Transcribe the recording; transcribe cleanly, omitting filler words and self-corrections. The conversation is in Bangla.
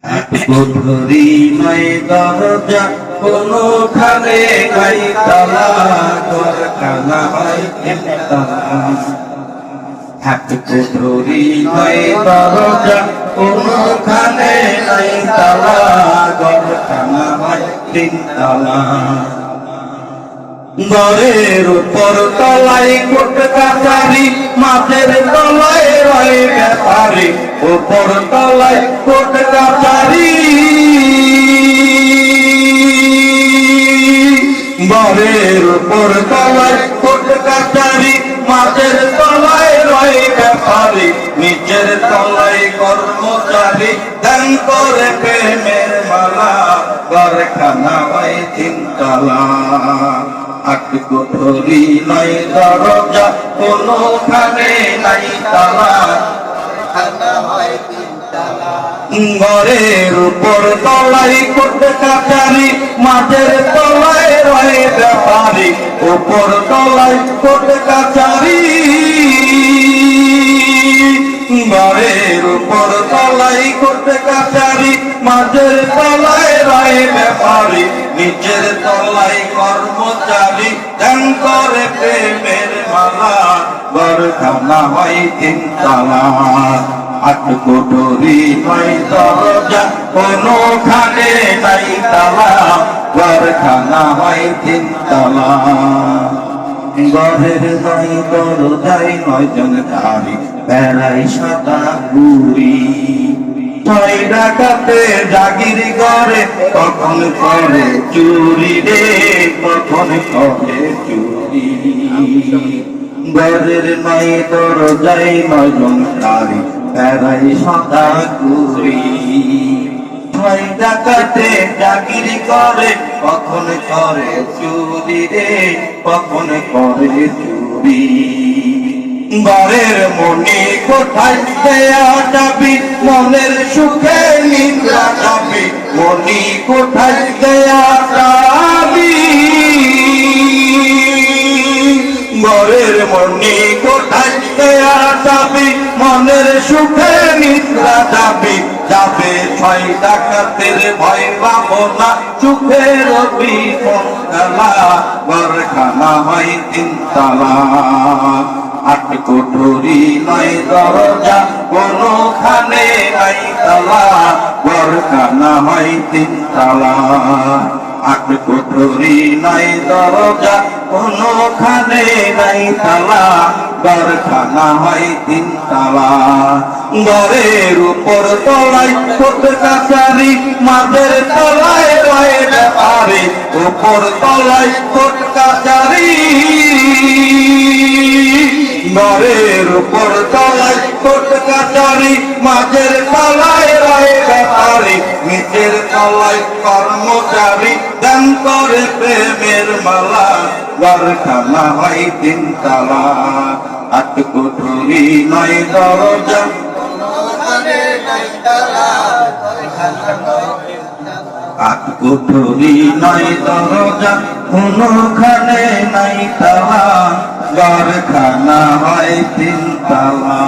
এক কোঠরি নয় দরজা, কোনখানে নাই তালা, ঘরখানা হয় তিনতলা। এক কোঠরি নয় দরজা, কোনখানে নাই তালা, ঘরখানা হয় তিনতলা। ঘরের উপর তলায় কোট কাছারি, মাঝের তলায় রয় ব্যাপারী, উপর তলায় কোট কাছারি। ঘরের উপর তলায় কোট কাছারি, মাঝের তলায় রয় ব্যাপারী, নিচের তলায় কর্মচারী, ধ্যান করে প্রেমের মালা, ঘরখানা হয় তিনতলা। এক কোঠরি নয় দরজা, কোনখানে নাই তালা, ঘরখানা হয় তিনতলা। ঘরের উপর তলায় কোট কাছারি, মাঝের তলায় রয় ব্যাপারী, উপর তলায় কোট কাছারি। ঘরের উপর তলায় কোট কাছারি, মাঝের তলায় রয় ব্যাপারী, নিচের তলায় কর্মচারী, ধ্যান করে প্রেমের মালা, ঘরখানা হয় তিনতলা। এক কোঠরি নয় দরজা, কোনখানে নাই তালা, ঘরখানা হয় তিনতলা। ঘরের নয় দরজায় নয়জন ধারী, বেড়াই সাদা ঘুড়ি। ছয় ডাকাতে জাগির ঘরে, কখন করে চুরি রে, কখন করে চুরি। ঘরের নয় দরজায় নয়জন ধারী, বেড়াই সাদা ঘুড়ি। ছয় ডাকাতে জাগির করে, কখন করে চুরি রে, কখন করে চুরি। ঘরের মনি কোথায় দেয়া যাবি, মনের সুখে নিদ্রা যাবি, মনি কোথায় দেয়া যাবি। ঘরের মনি কোথায় দেয়া যাবি, মনের সুখে নিদ্রা যাবি। যাবে ছয় ডাকাতের ভয় পাবো না, সুখের বিপদ খেলা, ঘরখানা হয় তিনতলা। এক কোঠরি নয় দরজা, কোনখানে নাই তালা, ঘরখানা হয় তিনতলা। এক কোঠরি নয় দরজা, কোনখানে নাই তালা, ঘরখানা হয় তিনতলা। ঘরের উপর তলায় কোট কাছারি, মাঝের তলায় রয় ব্যাপারী, উপর তলায় কোট কাছারি। ঘরের উপর তলায় কোট কাছারি, মাঝের তলায় রয় ব্যাপারী, নিচের তলায় কর্মচারী, ধ্যান করে প্রেমের মালা, ঘরখানা হয় তিনতলা। এক কোঠরি নয় দরজা, এক কোঠরি নয় দরজা, কোনখানে নাই তালা, ঘরখানা হয় তিনতলা।